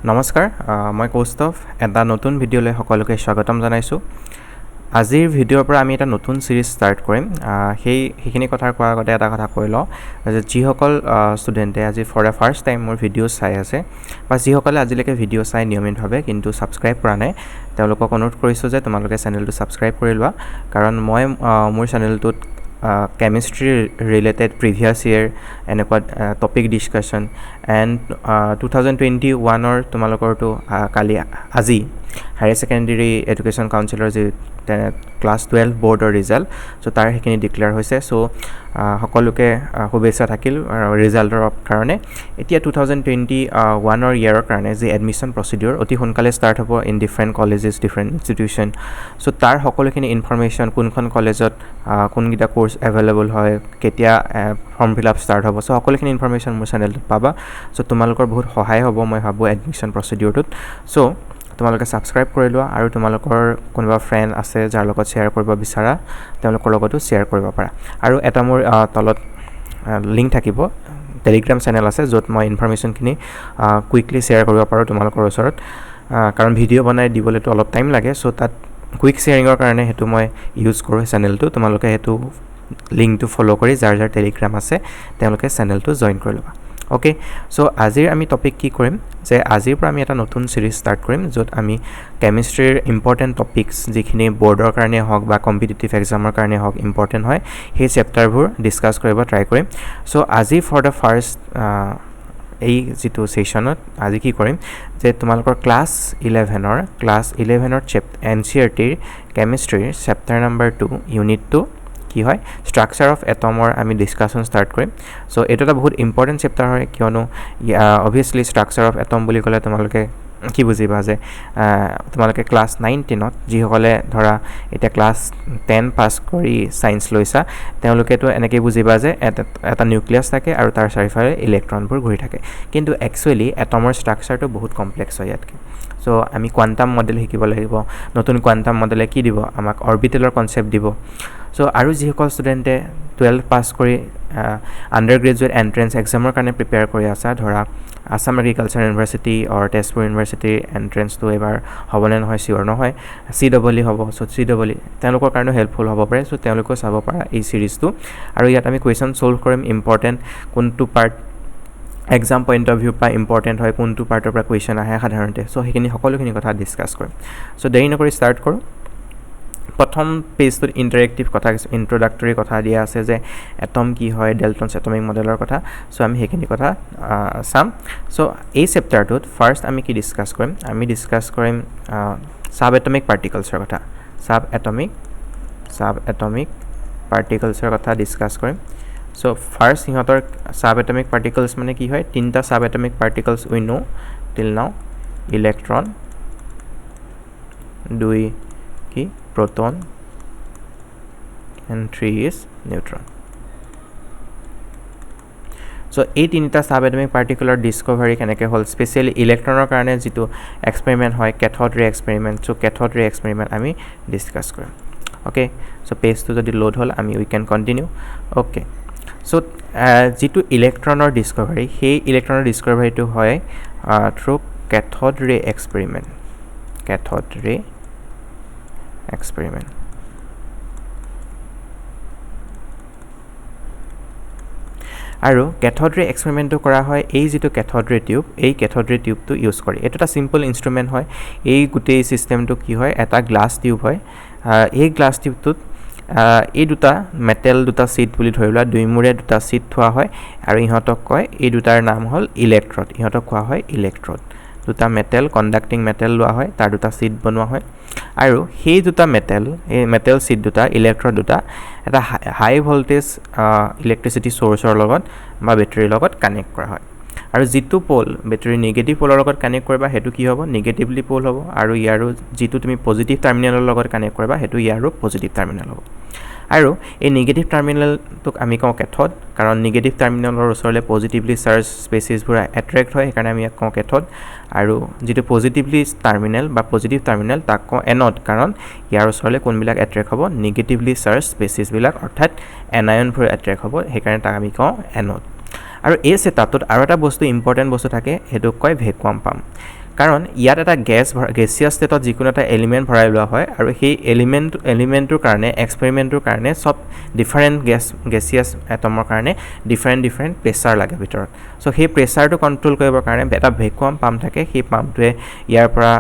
নমস্কাৰ মই কৌস্তভ এটা নতুন ভিডিঅ'লৈ সকলোকে স্বাগতম জনাইছোঁ আজিৰ ভিডিঅ'ৰ পৰা আমি এটা নতুন সিৰিজ ষ্টাৰ্ট কৰিম সেইখিনি কথা কোৱাৰ আগতে এটা কথা কৈ লওঁ যে যিসকল ষ্টুডেণ্টে আজি ফৰ দ্য ফাৰ্ষ্ট টাইম মোৰ ভিডিঅ' চাই আছে বা যিসকলে আজিলৈকে ভিডিঅ' চাই নিয়মিতভাৱে কিন্তু ছাবস্ক্ৰাইব কৰা নাই তেওঁলোকক অনুৰোধ কৰিছোঁ যে তোমালোকে চেনেলটো ছাবস্ক্ৰাইব কৰি লোৱা কাৰণ মই মোৰ চেনেলটোত chemistry related previous year এনেকুৱা topic discussion and 2021 or তোমালোকৰ to কালি আজি হায়াৰ সেকেন্ডাৰী এডুকেশ্যন কাউন্সিলৰ যে ক্লাছ 12 বৰ্ডৰ ৰিজাল্ট সো তাৰ হেখিনি ডিক্লেয়াৰ হৈছে সো সকলোকে শুভেচ্ছা থাকিল ৰিজাল্টৰ কাৰণে এতিয়া 2021 অৰ ইয়াৰৰ কাৰণে যে এডমিশন প্ৰসিডিউৰ অতি সোনকালে ষ্টাৰ্ট হ'ব in different colleges different institution so তাৰ সকলোখিনি ইনফৰমেশন কোনখন কলেজত কোনগিটা কোৰ্স এভেইলেবল হয় কেতিয়া ফৰ্ম ফিল আপ ষ্টাৰ্ট হ'ব সো সকলোখিনি ইনফৰমেশন মোৰ চেনেলত পাবা সো তোমালোকৰ বহুত সহায় হ'ব মই ভাবো এডমিশন প্ৰসিডিউৰটোত সো তোমালোকে সাবস্ক্ৰাইব কৰি লোৱা আৰু তোমালোকৰ কোনোবা ফ্ৰেণ্ড আছে যাৰ লগত শ্বেয়াৰ কৰিব বিচাৰা তেওঁলোকৰ লগতো শ্বেয়াৰ কৰিব পাৰা আৰু এটা মোৰ তলত লিংক থাকিব টেলিগ্ৰাম চেনেল আছে য'ত মই ইনফৰমেশনখিনি কুইকলি শ্বেয়াৰ কৰিব পাৰো তোমালোকৰ ওচৰত কাৰণ ভিডিঅ' বনাই দিবলৈতো অলপ টাইম লাগে সো তাত কুইক শ্বেয়াৰিঙৰ কাৰণে হেতু মই ইউজ কৰো চেনেলটো তোমালোকে হেতু লিংকটো ফলো কৰি যাৰ যাৰ টেলিগ্ৰাম আছে তেওঁলোকে চেনেলটো জয়েন কৰি লবা ওকে সো আজিৰ আমি টপিক কি কৰিম যে আজিৰ পৰা আমি এটা নতুন সিৰিজ ষ্টাৰ্ট কৰিম য'ত আমি কেমিষ্ট্ৰিৰ ইম্পৰ্টেন্ট টপিকস যিখিনি বৰ্ডৰ কাৰণে হওক বা কম্পিটিটিভ এক্সামৰ কাৰণে হওক ইম্পৰ্টেন্ট হয় সেই চেপ্টাৰবোৰ ডিসকাস কৰিব ট্ৰাই কৰিম সো আজি ফৰ দ্য ফাৰ্ষ্ট এই যেটো সেশনত আজি কি কৰিম যে তোমালোকৰ ক্লাছ 11ৰ এনচিইআৰটিৰ কেমিষ্ট্ৰিৰ চেপ্টাৰ নম্বৰ 2 ইউনিট 2 কি হয় স্ট্ৰাকচাৰ অফ এটমৰ আমি ডিসকাশন ষ্টাৰ্ট কৰিম সো এটা বহুত ইম্পৰ্টেন্ট চেপ্টাৰ হয় কিয়নো অবভিয়াসলি স্ট্ৰাকচাৰ অফ এটম বুলি ক'লে তোমালোকে কি বুজিবা যে তোমালোকে ক্লাছ 9 10ত যি সকলে ধৰা এটা ক্লাছ 10 পাস কৰি সায়েন্স লৈছা তেওঁলোকে তো এনেকৈ বুজিবা যে এটা নিউক্লিয়াছ থাকে আৰু তাৰ চাৰিফালে ইলেক্ট্ৰনবোৰ ঘূৰি থাকে কিন্তু একচুয়ালি এটমৰ স্ট্ৰাকচাৰটো বহুত কমপ্লেক্স হয় ইয়াতকে সো আমি কোৱান্টাম মডেল শিকিব লাগিব নতুন কোৱান্টাম মডেলে কি দিব আমাক অৰবিটেলৰ কনসেপ্ট দিব সো আৰু যি সকল ষ্টুডেণ্টে 12 পাস কৰি আন্ডাৰ গ্ৰেজুৱেট এন্ট্ৰেন্স এক্সামৰ কাৰণে প্ৰিপেয়াৰ কৰি আছা ধৰা আসাম এগ্ৰিকালচাৰ ইউনিভাৰ্সিটি অৰ তেজপুৰ ইউনিভাৰ্সিটিৰ এন্ট্ৰেন্সটো এবাৰ হ'বনে নহয় সিওৰ নহয় CEE হ'ব সো CEE তেওঁলোকৰ কাৰণে হেল্পফুল হ'ব পাৰে সো তেওঁলোকো চাব পাৰা এই সিৰিজটো আৰু ইয়াত আমি কোৱেশ্চন সলভ কৰিম ইম্পৰ্টেন্ট কোনটো part exam point of view পা ইম্পৰ্টেন্ট হয় কোনটো পাৰ্টৰ পৰা কোৱেশ্চন আহে সাধাৰণতে সো হেখিনি সকলোখিনি কথা ডিসকাস কৰিম সো দেৰি নকৰি ষ্টাৰ্ট কৰো প্ৰথম পেজটোত ইন্টাৰেক্টিভ কথা ইন্ট্ৰোডাক্টৰী কথা দিয়া আছে যে এটম কি হয় ডেল্টনছ এটমিক মডেলৰ কথা সো আমি হেখিনি কথা চাম সো এই চেপ্টাৰটোত ফাৰ্স্ট আমি কি ডিসকাস কৰিম আমি ডিসকাস কৰিম সাব এটমিক পাৰ্টিকলছৰ কথা সাব এটমিক পাৰ্টিকলছৰ কথা ডিসকাস কৰিম সো ফাৰ্স্ট ইহঁতৰ সাব এটমিক পাৰ্টিকলছ মানে কি হয় তিনটা sub atomic particles we know till now electron দুই কি proton and 3 is neutron so এই তিনিটা সাবএটমিক পাৰ্টিকুলাৰ ডিসকভাৰী কেনেকৈ হল স্পেশালি ইলেক্ট্ৰনৰ কাৰণে যেটো এক্সপেৰিমেন্ট হয় cathode ray experiment so cathode ray experiment আমি ডিসকাস কৰিম ওকে সো পেজটো যদি লোড হল আমি উই ক্যান কন্টিনিউ ওকে সো যেটো ইলেক্ট্ৰনৰ ডিসকভাৰী সেই ইলেক্ট্ৰনৰ ডিসকভাৰীটো হয় through cathode ray experiment experiment আৰু ক্যাথোড ৰে এক্সপেৰিমেন্টটো কৰা হয় এই যেটো ক্যাথোড ৰে টিউবটো ইউজ কৰি এটা সিম্পল ইনস্ট্ৰুমেন্ট হয় এই গুটেই সিস্টেমটো কি হয় এটা গ্লাস টিউব হয় এই গ্লাস টিউবটোত এই দুটা মেটেল দুটা সিট বুলি ধৰিলা দুই মুৰে দুটা সিট থোৱা হয় আৰু ইহঁতক কয় এই দুটাৰ নাম হল ইলেক্ট্ৰোড ইহঁতক কোৱা হয় ইলেক্ট্ৰোড দুটা মেটেল কন্ডাক্টিং মেটেল লোৱা হয় তাৰ দুটা সিট বনোৱা হয় আৰু সেই দুটা মেটেল সিট দুটা ইলেক্ট্ৰোড দুটা এটা হাই ভোল্টেজ ইলেক্ট্ৰিসিটি সোৰ্সৰ লগত বা বেটাৰীৰ লগত কানেক্ট কৰা হয় আৰু যেটো পোল বেটাৰী নেগেটিভ পোলৰ লগত কানেক্ট কৰিবা হেতু কি হ'ব নেগেটিভলি পোল হ'ব আৰু ইয়াৰো যেটো তুমি পজিটিভ টাৰ্মিনেলৰ লগত কানেক্ট কৰিবা হেতু ইয়াৰো পজিটিভ টাৰ্মিনেল হ'ব আৰু এই নেগেটিভ টাৰ্মিনেলটোক আমি কওঁ ক্যাথোড কাৰণ নেগেটিভ টাৰ্মিনেলৰ ওচৰলে পজিটিভলি চাৰ্জ স্পেচিছবোৰ এট্ৰেক্ট হয় সেইকাৰণে আমি কওঁ ক্যাথোড আৰু যেটো পজিটিভলি টাৰ্মিনেল বা পজিটিভ টাৰ্মিনেল তাক কওঁ এনোড কাৰণ ইয়াৰ ওচৰলে কোনবিলাক এট্ৰেক্ট হ'ব নেগেটিভলি চাৰ্জ স্পেচিছবিলাক অৰ্থাৎ এনায়নবোৰ এট্ৰেক্ট হ'ব সেইকাৰণে তাক আমি কওঁ এনোড আৰু এই সেটআপটোত আৰু এটা বস্তু ইম্পৰ্টেন্ট বস্তু থাকে হেতু কয় ভ্যাকুয়াম পাম্প কাৰণ ইয়াত এটা গেছিয়াছ ষ্টেটত যিকোনো এটা এলিমেণ্ট ভৰাই লোৱা হয় আৰু সেই এলিমেণ্টটোৰ কাৰণে এক্সপেৰিমেণ্টটোৰ কাৰণে চব ডিফাৰেণ্ট গেছিয়াছ এটমৰ কাৰণে ডিফাৰেণ্ট প্ৰেছাৰ লাগে ভিতৰত চ' সেই প্ৰেছাৰটো কণ্ট্ৰল কৰিবৰ কাৰণে এটা ভেকুৱাম পাম্প থাকে সেই পাম্পটোৱে ইয়াৰ পৰা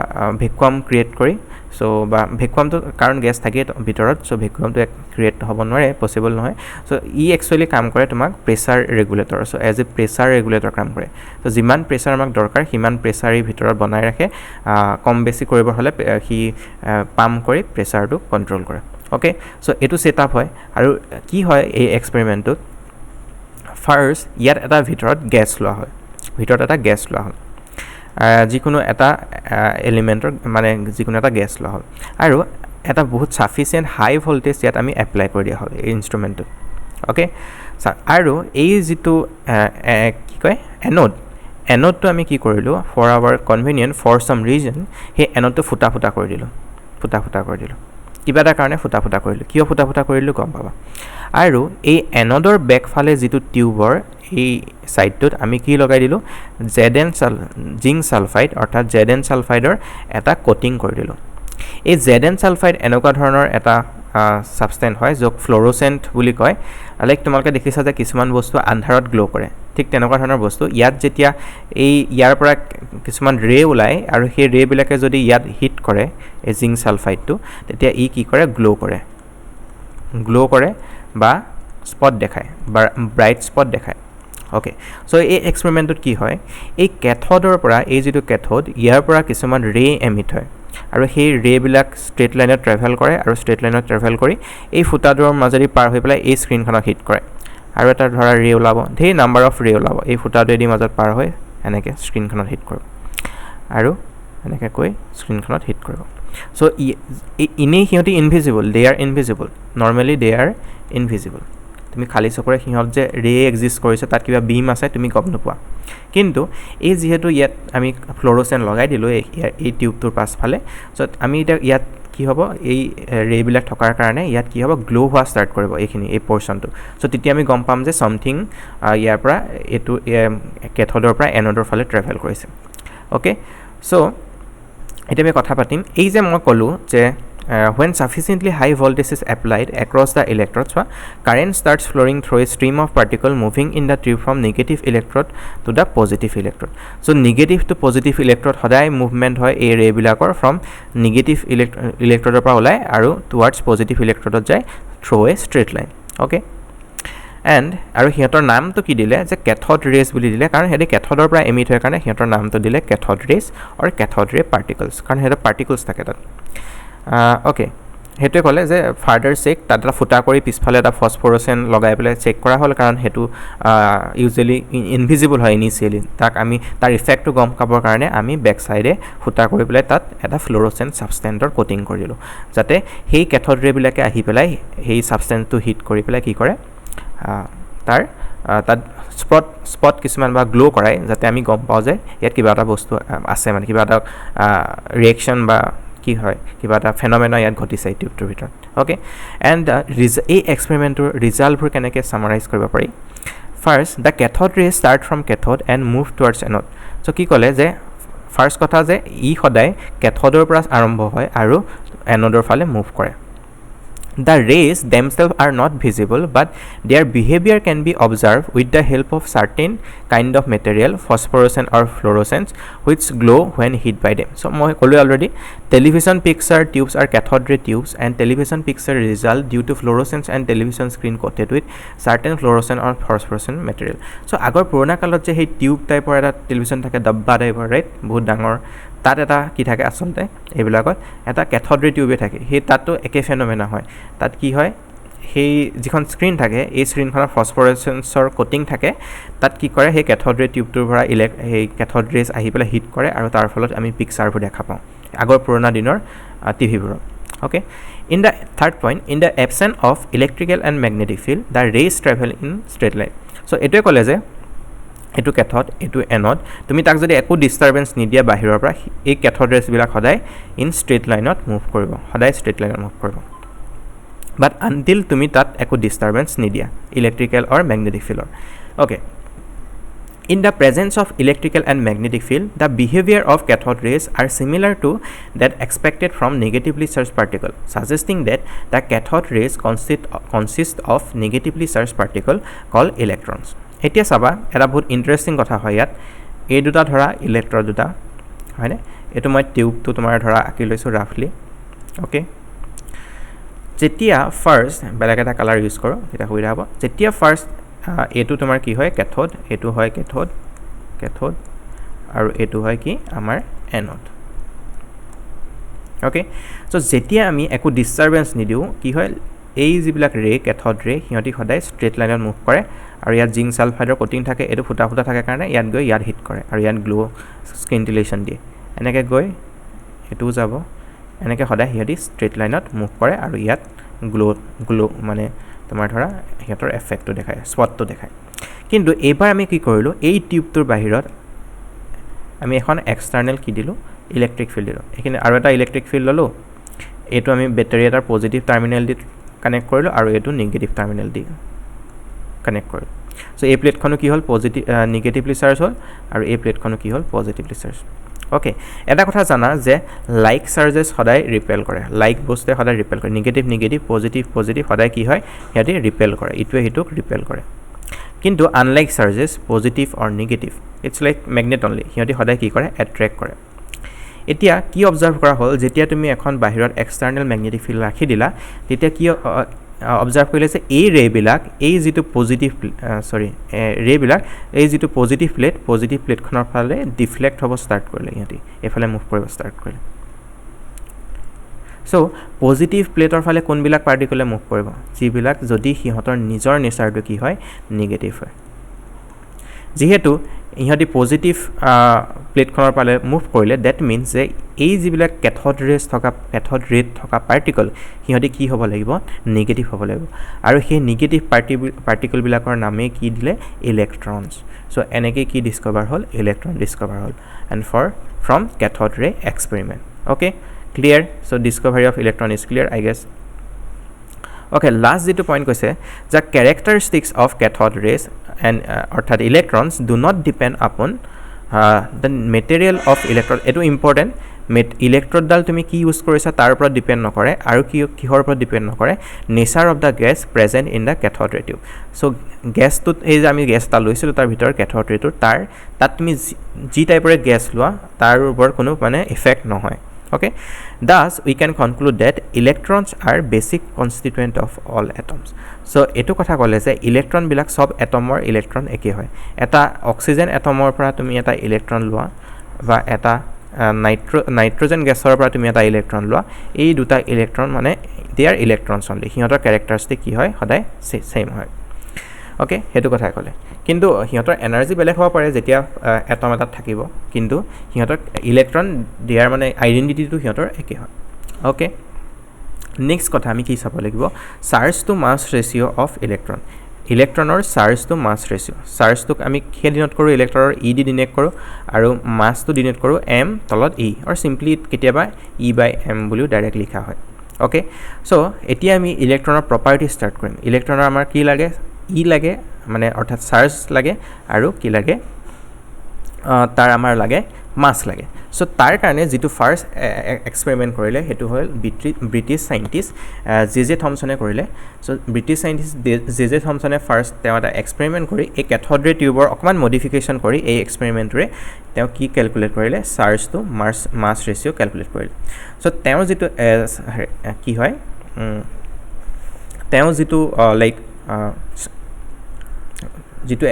ভেকুৱাম ক্ৰিয়েট কৰি চ' বা ভেকুৱামটো কাৰণ গেছ থাকে ভিতৰত চ' ভেকুৱামটো ক্ৰিয়েট হ'ব নোৱাৰে পচিবল নহয় চ' ই একচুৱেলি কাম কৰে তোমাক pressure regulator so' as a pressure regulator কাম কৰে চ' যিমান প্ৰেছাৰ আমাক দৰকাৰ সিমান প্ৰেছাৰ ভিতৰত বনাই ৰাখে কম বেছি কৰিব হ'লে সি পাম্প কৰি প্ৰেছাৰটো কণ্ট্ৰল কৰে অ'কে চ' এইটো ছেটআপ হয় আৰু কি হয় এই এক্সপেৰিমেণ্টটোত ফাৰ্ষ্ট ইয়াত এটা ভিতৰত গেছ লোৱা হয় যিকোনো এটা এলিমেণ্টৰ মানে যিকোনো এটা গেছ লোৱা হ'ল আৰু এটা বহুত ছাফিচিয়েণ্ট হাই ভল্টেজ ইয়াত আমি এপ্লাই কৰি দিয়া হ'ল এই ইনষ্ট্ৰুমেণ্টটোত অ'কে আৰু এই যিটো কি কয় এন'ডটো আমি কি কৰিলোঁ ফৰ আৱাৰ কনভিনিয়েণ্ট ফৰ চাম ৰিজন সেই এন'ডটো ফুটা কৰি দিলোঁ কিবা এটা কাৰণে ফুটা কৰিলোঁ কিয় ফুটা কৰিলোঁ গম পাবা আৰু এই এন'ডৰ বেকফালে যিটো টিউবৰ এই ছাইডটোত আমি কি লগাই দিলোঁ জিংক ছালফাইড অৰ্থাৎ ZN ছালফাইডৰ এটা কোটিং কৰি দিলোঁ এই ZN ছালফাইড এনেকুৱা ধৰণৰ এটা ছাবষ্টেন্স হয় য'ক ফ্ল'ৰচেণ্ট বুলি কয় লাইক তোমালোকে দেখিছা যে কিছুমান বস্তু আন্ধাৰত গ্ল' কৰে ঠিক তেনেকুৱা ধৰণৰ বস্তু ইয়াত যেতিয়া ইয়াৰ পৰা কিছুমান ৰে ওলায় আৰু সেই ৰে'বিলাকে যদি ইয়াত হিট কৰে এই জিংক ছালফাইডটো তেতিয়া ই কি কৰে গ্ল' কৰে বা স্পট দেখায় বা ব্ৰাইট স্পট দেখায় অ'কে চ' এই এক্সপেৰিমেণ্টটোত কি হয় এই কেথডৰ পৰা এই যিটো কেথড ইয়াৰ পৰা কিছুমান ৰে এমিট হয় আৰু সেই ৰে'বিলাক ষ্ট্ৰেইট লাইনত ট্ৰেভেল কৰে আৰু ষ্ট্ৰেইট লাইনত ট্ৰেভেল কৰি এই ফুটাটোৰ মাজেদি পাৰ হৈ পেলাই এই স্ক্ৰীণখনক হিট কৰে আৰু এটা ধৰা ৰে ওলাব ধেৰ নাম্বাৰ অফ ৰে ওলাব এই ফুটাটোৱেদি মাজত পাৰ হৈ এনেকৈ স্ক্ৰীণখনত হিট কৰিব আৰু এনেকৈ কৈ স্ক্ৰীণখনত হিট কৰিব চ' এনেই সিহঁতি ইনভিজিবল নৰ্মেলি দে আৰ ইনভিজিবল তুমি খালী চকুৰে সিহঁত যে ৰে এক্সিষ্ট কৰিছে তাত কিবা বিম আছে তুমি গম নোপোৱা কিন্তু এই যিহেতু ইয়াত আমি ফ্ল'ৰচেণ্ট লগাই দিলোঁ এই টিউবটোৰ পাছফালে চ' আমি এতিয়া ইয়াত কি হ'ব এই ৰে'বিলাক থকাৰ কাৰণে ইয়াত কি হ'ব গ্ল' হোৱা ষ্টাৰ্ট কৰিব এই পৰ্চনটো চ' তেতিয়া আমি গম পাম যে ছামথিং ইয়াৰ পৰা এইটো কেথডৰ পৰা এন'ডৰ ফালে ট্ৰেভেল কৰিছে অ'কে চ' এতিয়া আমি কথা পাতিম এই যে মই ক'লোঁ যে when sufficiently high voltage is applied across the electrodes, current starts flowing through a stream of particles moving in the tube from negative electrode to the positive electrode. So negative to positive electrode hodai movement hoy a ray bilakor from negative electrode pa olai aru towards positive electrode jai through a straight line. Okay. And আৰু হিহঁতৰ নামটো কি দিলে যে cathode raise বুলি দিলে কাৰণ হেডি কেথডৰ পৰা এমিট হয় কাৰণে হিহঁতৰ নামটো দিলে কেথড ৰেজ অৰ কেথড ৰে পাৰ্টিকলছ কাৰণ হেডৰ পাৰ্টিকলছ থাকে তাত অ'কে সেইটোৱে ক'লে যে ফাৰ্ডাৰ চেক তাত এটা ফুটা কৰি পিছফালে এটা ফছফৰচেণ্ট লগাই পেলাই চেক কৰা হ'ল কাৰণ সেইটো ইউজুৱেলি ইনভিজিবল হয় ইনিচিয়েলি তাক আমি তাৰ ইফেক্টটো গম পাবৰ কাৰণে আমি বেক চাইডে ফুটা কৰি পেলাই তাত এটা ফ্ল'ৰচেণ্ট ছাবষ্টেন্সৰ কোটিং কৰি দিলোঁ যাতে সেই কেথড ৰেবিলাকে আহি পেলাই সেই ছাবষ্টেন্সটো হিট কৰি পেলাই কি কৰে তাত স্পট কিছুমান বা গ্ল' কৰাই যাতে আমি গম পাওঁ যে ইয়াত কিবা এটা বস্তু আছে মানে কিবা এটা ৰিয়েকশ্যন বা কি হয় কিবা এটা ফেনমেনা ইয়াত ঘটিছে এই টিউবটোৰ ভিতৰত অ'কে এণ্ড এই এক্সপেৰিমেণ্টটোৰ ৰিজাল্টবোৰ কেনেকৈ ছামাৰাইজ কৰিব পাৰি first the cathode ray start from cathode and move towards end so' কি ক'লে যে ফাৰ্ষ্ট কথা যে ই সদায় কেথডৰ পৰা আৰম্ভ হয় আৰু এনডৰ ফালে মুভ কৰে The rays themselves are not visible, but their behavior can be observed with the help of certain kind of material, phosphorescent or fluorescence, which glow when hit by them. So, I told you already, television picture tubes are cathode ray tubes, and television picture result due to fluorescence and television screen coated with certain fluorescent or phosphorescent material. So, agor purana kalot je hey tube type or eta television thake dabba type right, bahut dangor তাত এটা কি থাকে আচলতে এইবিলাকত এটা cathode ৰে টিউবে থাকে সেই তাততো একে ফেনমেনা হয় তাত কি হয় সেই যিখন স্ক্ৰীন থাকে এই স্ক্ৰীনখনৰ ফছফৰেচেন্সৰ কোটিং থাকে তাত কি কৰে সেই কেথড ৰে টিউবটোৰ পৰা সেই কেথড ৰেজ আহি পেলাই হিট কৰে আৰু তাৰ ফলত আমি পিকচাৰবোৰ দেখা পাওঁ আগৰ পুৰণা দিনৰ টিভিবোৰত okay in the third point in the absence of electrical and magnetic field the rays travel in straight line so' এইটোৱে ক'লে যে এইটো কেথড এইটো এনড তুমি তাক যদি একো ডিষ্টাৰবেঞ্চ নিদিয়া বাহিৰৰ পৰা এই কেথড ৰেজবিলাক সদায় ইন ষ্ট্ৰেইট লাইনত মুভ কৰিব সদায় ষ্ট্ৰেইট লাইনত মুভ কৰিব বাট আনটিল তুমি তাত একো ডিষ্টাৰবেঞ্চ নিদিয়া ইলেক্ট্ৰিকেল অৰ মেগনেটিক ফিল্ডৰ okay In the presence of electrical and magnetic field, the behavior of cathode rays are similar to that expected from negatively charged particle, suggesting that the cathode rays consist of negatively charged particle called electrons. এতিয়া চাবা এটা বহুত interesting কথা হয় ইয়াত এই দুটা ধৰা ইলেক্ট্ৰন দুটা হয়নে এটো মই টিউবটো তোমাৰ ধৰা আঁকি লৈছো ৰাফলি ওকে যেতিয়া ফাৰ্স্ট বেলেগ এটা কালাৰ ইউজ কৰো এটা হৈ যাব যেতিয়া ফাৰ্স্ট এটো তোমাৰ কি হয় ক্যাথোড এটো হয় ক্যাথোড আৰু এটো হয় কি আমাৰ এনোড ওকে সো যেতিয়া আমি একো ডিস্টাৰবেন্স নিদিও কি হয় এই যিবিলাক ৰে ক্যাথোড ৰে হিয়তি সদায় স্ট্ৰেট লাইনত মুভ কৰে আৰু ইয়াত জিংক সালফাইডৰ কোটিং থাকে এটো ফুটা থাকে কাৰণে ইয়াত গৈ ইয়াত হিট কৰে আৰু ইয়াত গ্লো স্কিন্টিলেশন দিয়ে এনেকে গৈ এটো যাব এনেকে সদায় হিয়তি স্ট্ৰেট লাইনত মুভ কৰে আৰু ইয়াত গ্লো মানে তোমাৰ ধৰা হিয়তৰ এফেক্টটো দেখায় স্পটটো দেখায় কিন্তু এবাৰ আমি কি কৰিলো এই টিউবটোৰ বাহিৰত আমি এখন এক্সটাৰ্নাল কি দিলো ইলেক্ট্ৰিক ফিল্ড দিলো এখানে আৰু এটা ইলেক্ট্ৰিক ফিল্ড ললো এটো আমি ব্যাটাৰি এটাৰ পজিটিভ টাৰ্মিনেল দি কানেক্ট কৰিলো আৰু এটো নেগেটিভ টাৰ্মিনেল দি কানেক্ট কৰিলো সো এই প্লেটখনো কি হল পজিটিভ নেগেটিভলি চাৰ্জ হল আৰু এই প্লেটখনো কি হল পজিটিভলি চাৰ্জ ওকে এটা কথা জানা যে লাইক চাৰ্জেস সদায় ৰিপেল কৰে লাইক বস্তুৱে সদায় ৰিপেল কৰে নেগেটিভ পজিটিভ সদায় কি হয় ইয়াতে ৰিপেল কৰে ইটোৱে হিটোক ৰিপেল কৰে কিন্তু unlike charges positive or negative it's like magnet only হিয়তি সদায় কি কৰে এট্ৰেক্ট কৰে এতিয়া কি অবজাৰ্ভ কৰা হল যেতিয়া তুমি এখন বাহিৰত এক্সটাৰ্নাল ম্যাগনেটিক ফিল্ড ৰাখি দিলা তেতিয়া কি অবজাৰ্ভ কৰিলে যে এই ৰে বিলাক এই যেটো পজিটিভ ৰে বিলাক এই যেটো পজিটিভ প্লেটখনৰ ফালে ডিফ্লেক্ট হ'ব ষ্টাৰ্ট কৰিলে ইহতি এফালে মুভ কৰিব ষ্টাৰ্ট কৰিলে সো পজিটিভ প্লেটৰ ফালে কোন বিলাক পাৰ্টিকলে মুভ কৰিব যিবিলাক যদি হিহতৰ নিজৰ নেচাৰটো কি হয় নেগেটিভ হয় যেহেতু ইহতি পজিটিভ প্লেটখনৰ ফালে মুভ কৰিলে দ্যাট মিন্স যে এই যিবিলাক ক্যাথোড ৰেত থকা পাৰ্টিকল হিহতি কি হ'ব লাগিব নেগেটিভ হ'ব লাগিব আৰু সেই নেগেটিভ পাৰ্টিকল বিলাকৰ নামে কি দিলে ইলেক্ট্ৰনছ সো এনেকে কি ডিসকভাৰ হল ইলেক্ট্ৰন ডিসকভাৰ হল and from cathode ray experiment okay clear so discovery of electron is clear I guess okay last যেটো পইণ্ট কৈছে যে characteristics of cathode rays and অৰ্থাৎ electrons do not depend upon the material of electrode এটো important electrode ডাল তুমি কি use কৰিছা তাৰ ওপৰত ডিপেন্ড নকৰে আৰু কিহৰ ওপৰত ডিপেন্ড নকৰে nature of the gas present in the cathode ৰে টিউব সো গ্যাসটো এই যে আমি গ্যাসটা লৈছিলো তাৰ ভিতৰ ক্যাথোড ৰেটো তাত তুমি জি টাইপৰে গ্যাস লোৱা তাৰ ওপৰত কোনো মানে ইফেক্ট নহয় okay thus we can conclude that electrons are basic constituent of all atoms so etu kotha kole je electron bilak sob atomor electron eke hoy eta oxygen atomor pora tumi eta electron lua ba eta nitrogen gasor pora tumi eta electron lua ei duta electron mane they are electrons only hiyotor characteristic ki hoy hoday same hoy okay hetu kotha kole কিন্তু হিয়তৰ energy বেলেগ হ'ব পাৰে যেতিয়া atom এটা থাকিব কিন্তু হিয়তৰ electron দিয়াৰ মানে আইডেন্টিটিটো হিয়তৰ একে হয় ওকে নেক্সট কথা আমি কি চাব লাগিব charge to mass ratio of electron ইলেক্ট্ৰনৰ চাৰ্জ টু মাছ ৰেশিও চাৰ্জটোক আমি কি ডিনোট কৰো ইলেক্ট্ৰনৰ ই দি ডিনোট কৰো আৰু মাছটো ডিনোট কৰো m তলত e অৰ সিম্পলি কেতিয়াবা e/m বুলিও ডাইৰেক্ট লিখা হয় ওকে সো এতিয়া আমি ইলেক্ট্ৰনৰ প্ৰপাৰ্টি ষ্টাৰ্ট কৰিম ইলেক্ট্ৰনৰ আমাৰ কি লাগে ই লাগে মানে অৰ্থাৎ চাৰ্জ লাগে আৰু কি লাগে তাৰ আমাৰ লাগে মাছ লাগে সো তাৰ কাৰণে যেটো ফাৰ্স্ট এক্সপেৰিমেন্ট কৰিলে হেতু হ'ল ব্ৰিটিছ সাইন্টিষ্ট জে থমসনে কৰিলে সো ব্ৰিটিছ সাইন্টিষ্ট জে থমসনে ফাৰ্স্ট তেওঁ এটা এক্সপেৰিমেন্ট কৰি এই ক্যাথোড ৰে টিউবৰ অকমান মডিফিকেশন কৰি এই এক্সপেৰিমেন্টৰে তেওঁ কি ক্যালকুলেট কৰিলে চাৰ্জ টু মাছ ৰেশিও ক্যালকুলেট কৰিলে সো তেওঁ যেটো কি হয় তেওঁ যেটো লাইক যেটো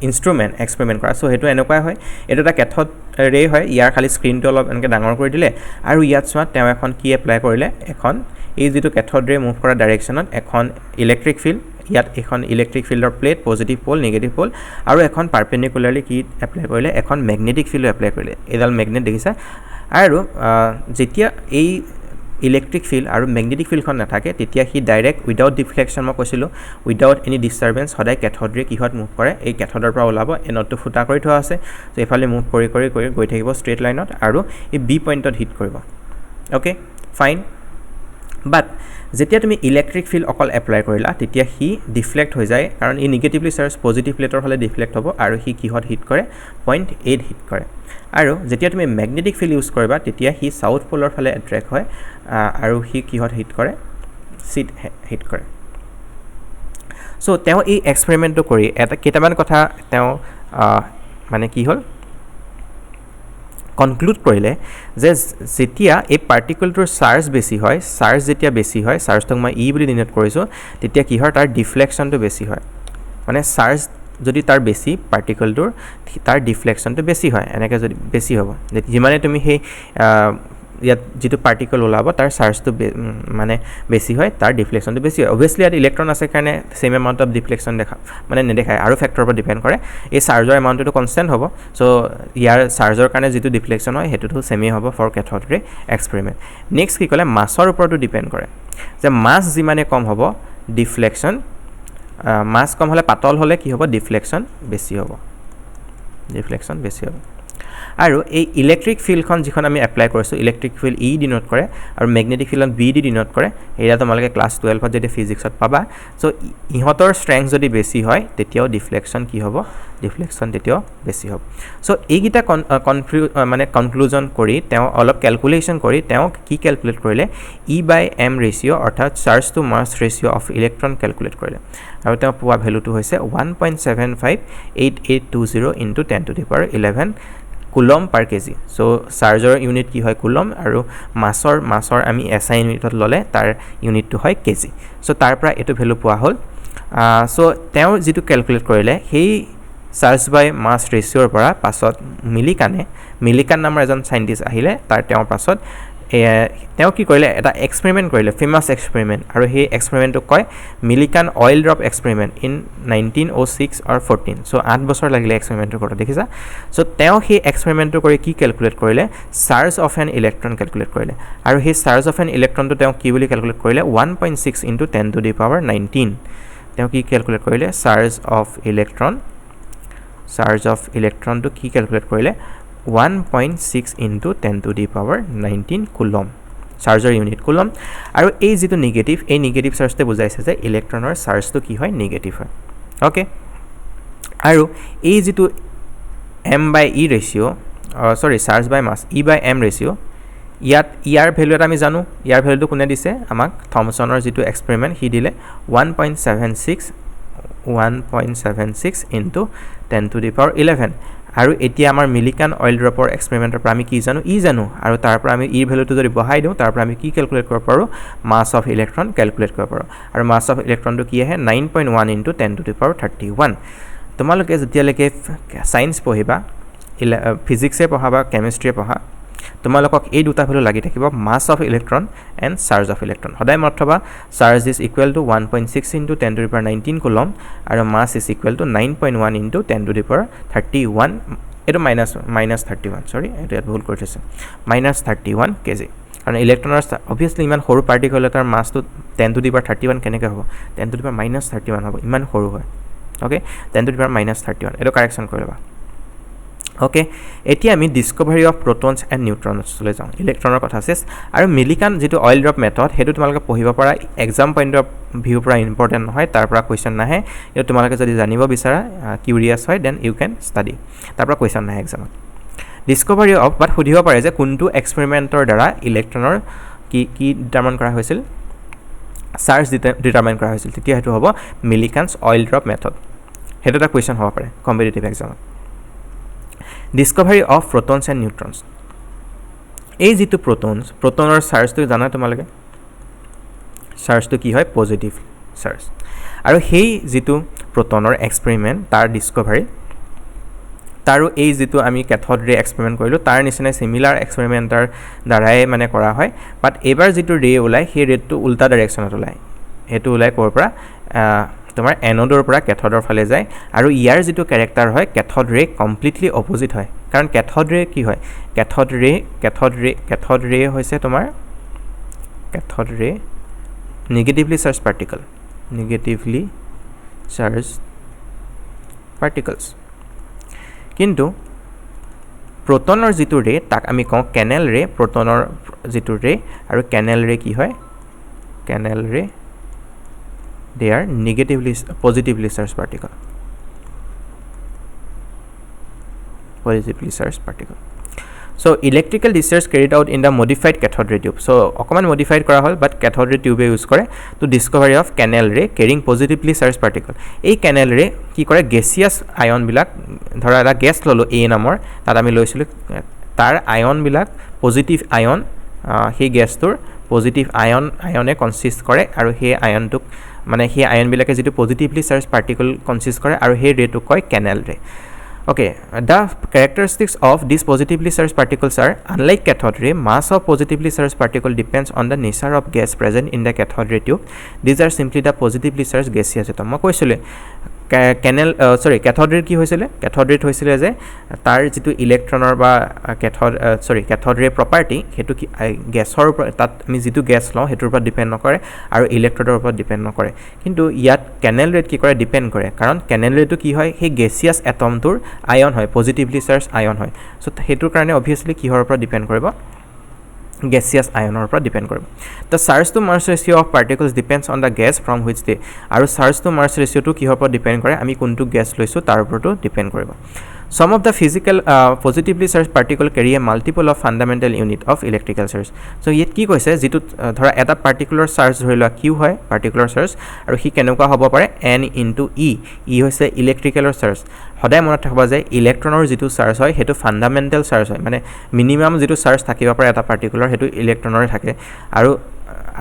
ইনস্ট্ৰুমেন্ট এক্সপেৰিমেন্ট কৰা সো হেতু এনেকুৱা হয় এটা এটা ক্যাথোড ৰে হয় ইয়াৰ খালি স্ক্ৰিনটো অলপ এনেকে ডাঙৰ কৰি দিলে আৰু ইয়াত সোৱা তেওঁ এখন কি এপ্লাই কৰিলে এখন এই যেটো ক্যাথোড ৰে মুভ কৰা ডাইৰেকশনত এখন ইলেক্ট্ৰিক ফিল্ড ইয়াত এখন ইলেক্ট্ৰিক ফিল্ডৰ plate positive pole negative pole আৰু এখন পাৰপেন্ডিকুলাৰলি কি এপ্লাই কৰিলে এখন ম্যাগনেটিক ফিল্ড এপ্লাই কৰিলে এডাল ম্যাগনেট দেখিছা আৰু যেতিয়া এই ইলেক্ট্ৰিক ফিল্ড আৰু ম্যাগনেটিক ফিল্ডখন নাথাকে তেতিয়া হি ডাইৰেক্ট উইদাউট ডিফ্লেকশন মই কৈছিলো উইদাউট এনি ডিস্টাৰবেন্স সদায় ক্যাথোড ৰে কিহত মুভ কৰে এই ক্যাথোডৰ পৰা ওলাব এনটটো ফুটা কৰি থোৱা আছে সো এফালে মুভ কৰি গৈ থাকিব ষ্ট্ৰেট লাইনত আৰু এই বি পইণ্টত হিট কৰিব ওকে ফাইন বাট যেতিয়া তুমি ইলেক্ট্ৰিক ফিল্ড অকল এপ্লাই কৰিলা তেতিয়া সি ডিফ্লেক্ট হৈ যায় কাৰণ ই নিগেটিভলি চাৰ্জ পজিটিভ প্লেটৰ হ'লে ডিফ্লেক্ট হ'ব আৰু সি কিহত হিট কৰে পইণ্ট এত হিট কৰে আৰু যেতিয়া তুমি মেগনেটিক ফিল্ড ইউজ কৰিবা তেতিয়া সি সাউথ পোলৰ ফালে এট্ৰেক্ট হয় আৰু সি কিহত হিট কৰে চিত হিট কৰে সো তেওঁ এই এক্সপেৰিমেণ্টটো কৰি এটা কেইটামান কথা তেওঁ মানে কি হ'ল কনক্লুড কৰিলে যে যেতিয়া এই পাৰ্টিকলটোৰ চাৰ্জ বেছি হয় চাৰ্জ যেতিয়া বেছি হয় চাৰ্জটোক মই ই বুলি ডিনোট কৰিছোঁ তেতিয়া কি হয় তাৰ ডিফ্লেকশ্যনটো বেছি হয় মানে চাৰ্জ যদি তাৰ বেছি পাৰ্টিকলটোৰ তাৰ ডিফ্লেকশ্যনটো বেছি হয় এনেকৈ যদি বেছি হ'ব যিমানে তুমি সেই ইয়াত যেটো পাৰ্টিকল ওলাব তাৰ চাৰ্জটো মানে বেছি হয় তাৰ ডিফ্লেকশ্যনটো বেছি হয় অবভিয়াছলি ইয়াত ইলেক্ট্ৰন আছে কাৰণে সেম এমাউণ্ট অফ ডিফ্লেকশ্যন দেখা মানে নেদেখায় আৰু ফেক্টৰৰ ওপৰত ডিপেণ্ড কৰে এই চাৰ্জৰ এমাউণ্টটো কনষ্টেণ্ট হ'ব চ' ইয়াৰ চাৰ্জৰ কাৰণে যিটো ডিফ্লেকশ্যন হয় সেইটোতো ছেমেই হ'ব ফৰ কেথড ৰে এক্সপেৰিমেণ্ট নেক্সট কি ক'লে মাছৰ ওপৰতো ডিপেণ্ড কৰে যে মাছ যিমানে কম হ'ব ডিফ্লেকশ্যন মাছ কম হ'লে পাতল হ'লে কি হ'ব ডিফ্লেকশ্যন বেছি হ'ব আৰু এই ইলেক্ট্ৰিক ফিল্ডখন যিখন আমি এপ্লাই কৰিছোঁ ইলেক্ট্ৰিক ফিল্ড ই ডিনোট কৰে আৰু মেগনেটিক ফিল্ডত বি ডি ডিনোট কৰে এয়া তোমালোকে ক্লাছ 12ত যদি ফিজিক্সত পাবা চ' ইহঁতৰ ষ্ট্ৰেংথ যদি বেছি হয় তেতিয়াও ডিফ্লেকশ্যন কি হ'ব ডিফ্লেকশ্যন তেতিয়াও বেছি হ'ব চ' এইকেইটা মানে কনক্লুজন কৰি তেওঁ অলপ কেলকুলেশ্যন কৰি তেওঁ কি কেলকুলেট কৰিলে E/m ৰেচিঅ' অৰ্থাৎ charge to much ratio' of electron calculate কৰিলে আৰু তেওঁ পোৱা ভেলুটো হৈছে 1.758820 into 10 to the power 11 coulomb per KG so' চাৰ্জৰ unit কি হয় কুলম আৰু মাছৰ আমি SI ইউনিটত ল'লে তাৰ ইউনিটটো হয় কেজি চ' তাৰ পৰা এইটো ভেলু পোৱা হ'ল চ' তেওঁ যিটো কেলকুলেট কৰিলে সেই চাৰ্জ বাই মাছ ৰেচিঅ'ৰ পৰা পাছত মিলিকান নামৰ এজন চাইণ্টিষ্ট আহিলে তেওঁৰ পাছত তেওঁ কি কৰিলে এটা এক্সপেৰিমেণ্ট কৰিলে ফেমাছ এক্সপেৰিমেণ্ট আৰু সেই এক্সপেৰিমেণ্টটোক কয় Millikan oil drop experiment in 1906 or 14 চ' 8 বছৰ লাগিলে এক্সপেৰিমেণ্টটো কৰোঁতে দেখিছা চ' তেওঁ সেই এক্সপেৰিমেণ্টটো কৰি কি কেলকুলেট কৰিলে charge of N electron calculate কৰিলে আৰু সেই চাৰ্জ অফ এন ইলেক্ট্ৰনটো তেওঁ কি বুলি কেলকুলেট কৰিলে 1.6 ইনটু 10 টু দি পাৱাৰ 19 তেওঁ কি কেলকুলেট কৰিলে চাৰ্জ অফ ইলেক্ট্ৰনটো কি কেলকুলেট কৰিলে 1.6 into 10 to the power 19 coulomb চাৰ্জৰ ইউনিট কুলম আৰু এই যিটো নিগেটিভ এই নিগেটিভ চাৰ্জটো বুজাইছে যে ইলেক্ট্ৰনৰ চাৰ্জটো কি হয় নিগেটিভ হয় ওকে আৰু এই যিটো m/e ৰেচিঅ' চাৰ্জ বাই মাছ E/m ৰেচিঅ' ইয়াৰ ভেলু এটা আমি জানো ইয়াৰ ভেলুটো কোনে দিছে আমাক থমছনৰ যিটো এক্সপেৰিমেণ্ট সি দিলে 1.76 ইনটু 10 টু দি পাৱাৰ 11 আৰু এতিয়া আমাৰ মিলিকান অইল ড্ৰপৰ এক্সপেৰিমেণ্টৰ পৰা আমি কি জানো আৰু তাৰ পৰা আমি ইৰ ভেলুটো যদি বহাই দিওঁ তাৰ পৰা আমি কি কেলকুলেট কৰিব পাৰোঁ মাছ অফ ইলেক্ট্ৰন কেলকুলেট কৰিব পাৰোঁ আৰু মাছ অফ ইলেক্ট্ৰনটো কি আহে 9.1 ইনটু 10 টু দি পাৱাৰ 31 তোমালোকে যেতিয়ালৈকে ছায়েন্স পঢ়িবা ফিজিক্সে পঢ়া বা কেমিষ্ট্ৰিয়ে পঢ়া তোমালোকক এই দুটা ভেলু লাগি থাকিব mass of electron and charge of electron সদায় মনত থবা charge is equal to 1.6 into 10 to the power 19 coulomb আৰু mass is equal to 9.1 into 10 to the power 31 এইটো মাইনাছ 31 চৰি এইটো ইয়াত ভুল কৰি থৈছে -31 কেজি কাৰণ ইলেক্ট্ৰনৰ অবভিয়াছলি ইমান সৰু পাৰ্টিকল এটাৰ মাছটো 10 টু দি পাৱাৰ 31 কেনেকৈ হ'ব 10 টু দি পাৱাৰ -31 হ'ব ইমান সৰু হয় ওকে 10 টু দি পাৱাৰ -31 এইটো কাৰেকশ্যন কৰি ল'বা ওকে এতিয়া আমি ডিস্কভাৰী অফ প্ৰটনছ এণ্ড নিউট্ৰনছলৈ যাওঁ ইলেক্ট্ৰনৰ কথা আছে আৰু মিলিকান যিটো অইল ড্ৰপ মেথড সেইটো তোমালোকে পঢ়িব পৰা এক্সাম পইণ্ট অফ ভিউৰ পৰা ইম্পৰ্টেণ্ট নহয় তাৰ পৰা কুৱেশ্যন নাহে এইটো তোমালোকে যদি জানিব বিচাৰা কিউৰিয়াছ হয় দেন ইউ কেন ষ্টাডি তাৰ পৰা কুৱেশ্যন নাহে এক্সামত ডিস্কভাৰী অফ বাট সুধিব পাৰে যে কোনটো এক্সপেৰিমেণ্টৰ দ্বাৰা ইলেক্ট্ৰনৰ কি ডিটাৰমাইন কৰা হৈছিল চাৰ্জ ডিটাৰমাইন কৰা হৈছিল তেতিয়া সেইটো হ'ব মিলিকানছ অইল ড্ৰপ মেথড সেইটো এটা কুৱেশ্যন হ'ব পাৰে কম্পিটিটিভ এক্সামত discovery of protons and neutrons এই যিটো প্ৰটনৰ চাৰ্জটো জানা তোমালোকে চাৰ্জটো কি হয় পজিটিভ চাৰ্জ আৰু সেই যিটো প্ৰটনৰ এক্সপেৰিমেণ্ট তাৰ ডিস্কভাৰী তাৰো এই যিটো আমি কেথড ৰে এক্সপেৰিমেণ্ট কৰিলোঁ তাৰ নিচিনা চিমিলাৰ এক্সপেৰিমেণ্টাৰ দ্বাৰাই মানে কৰা হয় বাট এইবাৰ যিটো ৰে ওলায় সেই ৰেটো উল্টা ডাইৰেকশ্যনত ওলায় সেইটো ওলায় ক'ৰ পৰা তোমাৰ এনডৰ পৰা কেথডৰ ফালে যায় আৰু ইয়াৰ যিটো কেৰেক্টাৰ হয় কেথড ৰে কমপ্লিটলি অপজিট হয় কাৰণ কেথড ৰে কি হয় কেথড ৰে হৈছে তোমাৰ কেথড ৰে নিগেটিভলি চাৰ্জ পাৰ্টিকলছ কিন্তু প্ৰটনৰ যিটো ৰে তাক আমি কওঁ কেনেল ৰে প্ৰটনৰ যিটো ৰে আৰু কেনেল ৰে কি হয় canal ray, they are positively charged particle. Positively charged particle. So electrical discharge carried out in the modified cathode ray tube. So অকমান modified কৰা হ'ল, but cathode ray tube use কৰে to discovery of canal ray carrying positively charged particle. এই canal ray কি কৰে gaseous ion বিলাক, ধৰা এটা gas ললো A নামৰ, তাত আমি লৈছিলো তাৰ ion বিলাক positive ion, সেই গেছটোৰ positive ion consist কৰে আৰু সেই ion-টোক মানে সেই ion বিলাকে যেটো positively charged particle consist কৰে আৰু সেই ray টো কয় canal ray. Okay, the characteristics of these positively charged particles are, unlike cathode ray, mass of positively charged particle depends on the nature of gas present in the cathode ray tube. These are simply the positively charged gaseous atom. মই কৈছিলে cathode ray কি হৈছিলে? cathode ray হৈছিলে যে তাৰ যেটো ইলেক্ট্ৰনৰ বা cathode ray property হেতু কি গ্যাসৰ তাত আমি যেটো গ্যাস লওঁ হেতুৰ ওপৰত ডিপেন্ড নকৰে আৰু ইলেক্ট্ৰডৰ ওপৰত ডিপেন্ড নকৰে, কিন্তু ইয়াত canal ray কি কৰে ডিপেন্ড কৰে, কাৰণ canal ray টো কি হয় সেই gaseous atomটোৰ আয়ন হয়, positively charged আয়ন হয়। সো হেতুৰ কাৰণে obviously কিহৰ ওপৰত ডিপেন্ড কৰিব? gaseous ionor upor depend koribo. The charge to mass ratio of particles depends on the gas from which they, aru charge to mass ratio to kihor upor depend kore, ami kuntu gas loisu tar upor to depend koribo. Some of the physical positively charged particle carry a multiple of fundamental unit of electrical charge. So yet ki koise jitu dhora eta particular charge dhorila q hoy particular charge aru hi kenuka hobo pare n into e hoise electrical charge. সদায় মনত ৰাখিবা যে ইলেক্ট্ৰনৰ যেটো charge হয় হেতু fundamental charge হয়, মানে minimum যেটো চাৰ্জ থাকিব পাৰে এটা পাৰ্টিকুলাৰ হেতু ইলেক্ট্ৰনৰে থাকে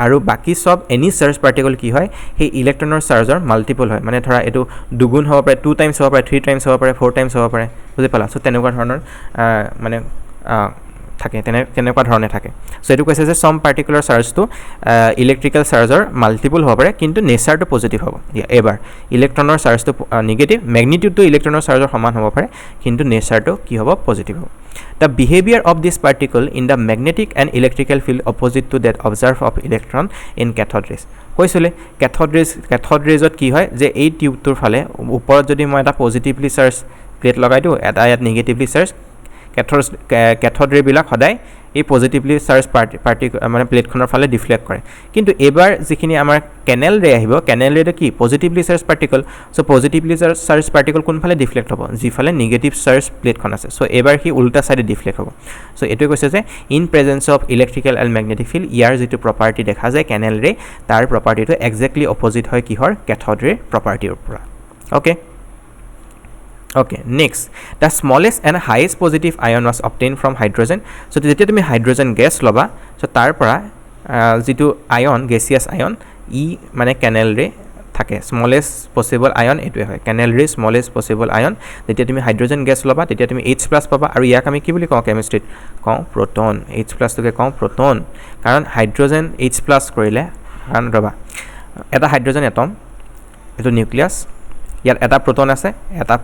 আৰু বাকি সব এনি চাৰ্জ পাৰ্টিকল কি হয় সেই ইলেক্ট্ৰনৰ চাৰ্জৰ মাল্টিপল হয়, মানে ধৰা এটো দুগুণ হ'ব পাৰে, 2 টাইমছ হ'ব পাৰে, 3 টাইমছ হ'ব পাৰে, 4 টাইমছ হ'ব পাৰে, বুজি পালা? সো তেনেকুৱা ধৰণৰ মানে থাকে তেনেকুৱা ধৰণে থাকে। সো এটো কৈছে যে সম পাৰ্টিকুলাৰ চাৰ্জ টু ইলেক্ট্ৰিক্যাল চাৰ্জৰ মাল্টিপল হ'ব পাৰে, কিন্তু নেচাৰটো পজিটিভ হ'ব। এবাৰ ইলেক্ট্ৰনৰ চাৰ্জটো নেগেটিভ, ম্যাগনিটিউডটো ইলেক্ট্ৰনৰ চাৰ্জৰ সমান হ'ব পাৰে, কিন্তু নেচাৰটো কি হ'ব? পজিটিভ হ'ব। The behavior of this particle in the magnetic and electrical field opposite to that observed of electron in cathode rays. কৈছিলে cathode raysত কি হয় যে এই টিউবটোৰ ফালে ওপৰত যদি মই এটা পজিটিভলি চাৰ্জ প্লেট লগাই দিও, এটা ইয়াত নেগেটিভলি চাৰ্জ, cathode ray বিলাক সদায় এই পজিটিভলি চাৰ্জ পাৰ্টিকল মানে প্লেটখনৰ ফালে ডিফ্লেক্ট কৰে, কিন্তু এবাৰ যিখিনি আমাৰ canal ray আহিব, canal ray কি positively charge particle, so positively charge particle কোন ফালে ডিফ্লেক্ট হ'ব? যি ফালে নেগেটিভ চাৰ্জ প্লেটখন আছে, সো এবাৰ কি উল্টা সাইডে ডিফ্লেক্ট হ'ব। সো এটো কৈছে যে in presence of electrical and magnetic field ইয়াৰ যেটো প্ৰপাৰ্টি দেখা যায় canal ray, তাৰ প্ৰপাৰ্টিটো এক্স্যাক্টলি অপোজিট হয় কিহৰ? cathode ray প্ৰপাৰ্টিৰ পৰা। Okay Okay, next, the smallest and highest positive ion was obtained from hydrogen. So যেতিয়া তুমি হাইড্ৰোজেন গ্যাস লবা, so তাৰ পৰা যেটো আয়ন gaseous ion ই মানে canal ray থাকে, smallest possible ion এটোৱে হয় canal ray smallest possible ion। যেতিয়া তুমি হাইড্ৰোজেন গ্যাস লবা তেতিয়া তুমি H+ পাবা, আৰু ইয়াক আমি কি বুলি কওঁ কেমিষ্ট্ৰিত? কওঁ proton। H+ তোকে কওঁ proton, কাৰণ হাইড্ৰোজেন H+ কৰিলে ৰবা এটা হাইড্ৰোজেন এটম, এটো নিউক্লিয়াছ, ইয়াত এটা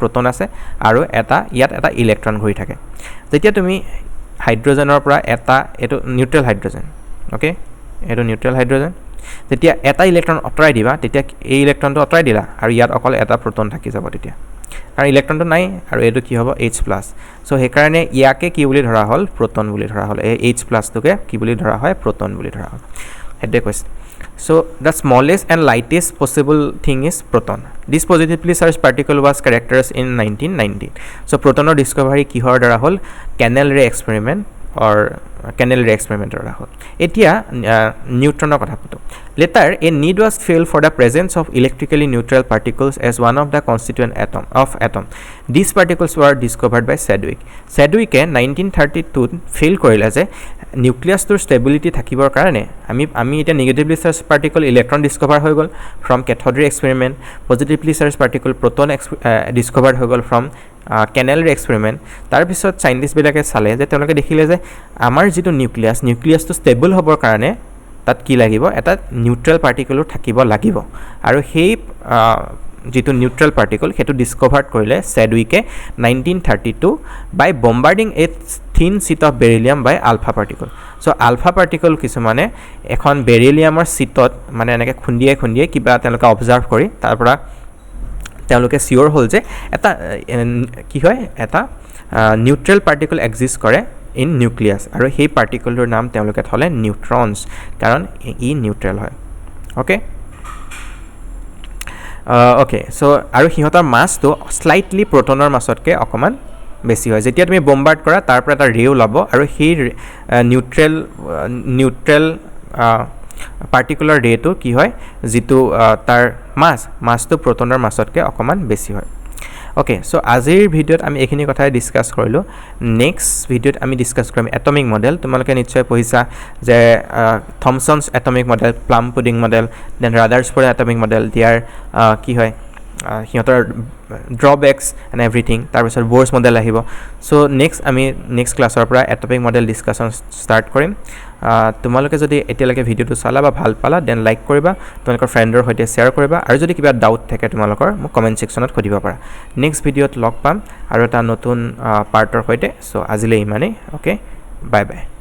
প্ৰোটন আছে আৰু ইয়াত এটা ইলেক্ট্ৰন ঘূৰি থাকে। যেতিয়া তুমি হাইড্ৰোজেনৰ পৰা এটো নিউট্ৰেল হাইড্ৰোজেন, ওকে এটো নিউট্ৰেল হাইড্ৰোজেন, যেতিয়া এটা ইলেক্ট্ৰন অতৰাই দিবা তেতিয়া এই ইলেক্ট্ৰনটো অতৰাই দিলা আৰু ইয়াত অকল এটা প্ৰোটন থাকি যাব তেতিয়া, কাৰণ ইলেক্ট্ৰনটো নাই আৰু এটো কি হ'ব? H+। সো সেই কাৰণে ইয়াকে কি বুলি ধৰা হ'ল? প্ৰোটন বুলি ধৰা হ'ল। এই H+ তোকে কি বুলি ধৰা হয়? প্ৰোটন বুলি ধৰা হ'ল। হেডে কৈছে। So the smallest and lightest possible thing is proton. This positively charged particle was characterized in 1919. So protonor discovery kihor dara hol? Canal ray experiment or canal ray experiment dara hol. Etia neutronor kotha pato. Later a need was felt for the presence of electrically neutral particles as one of the constituent atom. These particles were discovered by Sedgwick. Sedgwick 1932 fail korile je nucleus তোৰ stability থাকিবৰ কাৰণে আমি এটা negatively charge particle electron Discover হৈ গ'ল from cathode ray experiment, positively charge particle proton Discover হৈ গ'ল from canal ray experiment। তাৰ পিছত সাইন্টিষ্ট বিলাকে চালে যে তেওঁলোকে দেখিলে যে আমাৰ যেটো নিউক্লিয়াছটো ষ্টেবল হ'বৰ কাৰণে তাত কি লাগিব? এটা নিউট্ৰেল পাৰ্টিকল থাকিব লাগিব, আৰু সেই যেটো নিউট্ৰেল পাৰ্টিকল হেতু ডিস্কভাৰ্ড কৰিলে Sedgwick 1932 by bombarding a thin sheet of beryllium by alpha particle. So alpha particle কিছুমানে এখন বেৰিলিয়ামৰ শীটত মানে এনেকে খুন্দিয়ে কিবা তেওঁলোকে অবজাৰ্ভ কৰি তাৰ পৰা তেওঁলোকে সিওৰ হ'ল যে এটা কি হয়? এটা নিউট্ৰেল পাৰ্টিকল এক্সিষ্ট কৰে ইন নিউক্লিয়াছ, আৰু সেই পাৰ্টিকলটোৰ নাম তেওঁলোকে থলে নিউট্ৰনছ, কাৰণ ই নিউট্ৰেল হয়। অ'কে অ'কে চ' আৰু সিহঁতৰ মাছটো স্লাইটলি প্ৰটনৰ মাছতকৈ অকণমান বেছি হয় যেতিয়া তুমি বম্বাৰ্ড কৰা তাৰ পৰা এটা ৰে ওলাব আৰু সেই নিউট্ৰেল পাৰ্টিকুলাৰ ৰেটো কি হয় যিটো তাৰ মাছটো প্ৰটনৰ মাছতকৈ অকণমান বেছি হয় অ'কে চ' আজিৰ ভিডিঅ'ত আমি এইখিনি কথাই ডিছকাছ কৰিলোঁ নেক্সট ভিডিঅ'ত আমি ডিছকাছ কৰিম এটমিক মডেল তোমালোকে নিশ্চয় পঢ়িছা যে Thomson's atomic model plum pudding model then Rutherford atomic model দিয়াৰ কি হয় সিহঁতৰ ড্ৰবেক্স এণ্ড এভৰিথিং তাৰপিছত ব'ৰ্ছ মডেল আহিব চ' আমি নেক্সট ক্লাছৰ পৰা এটমিক মডেল ডিছকাশ্যন ষ্টাৰ্ট কৰিম তোমালোকে যদি এতিয়ালৈকে ভিডিঅ'টো চালা বা ভাল পালা দেন লাইক কৰিবা তোমালোকৰ ফ্ৰেণ্ডৰ সৈতে শ্বেয়াৰ কৰিবা আৰু যদি কিবা ডাউট থাকে তোমালোকৰ মোক কমেণ্ট ছেকশ্যনত সুধিব পাৰা নেক্সট ভিডিঅ'ত লগ পাম আৰু এটা নতুন পাৰ্টৰ সৈতে চ' আজিলৈ ইমানেই অ'কে বাই বাই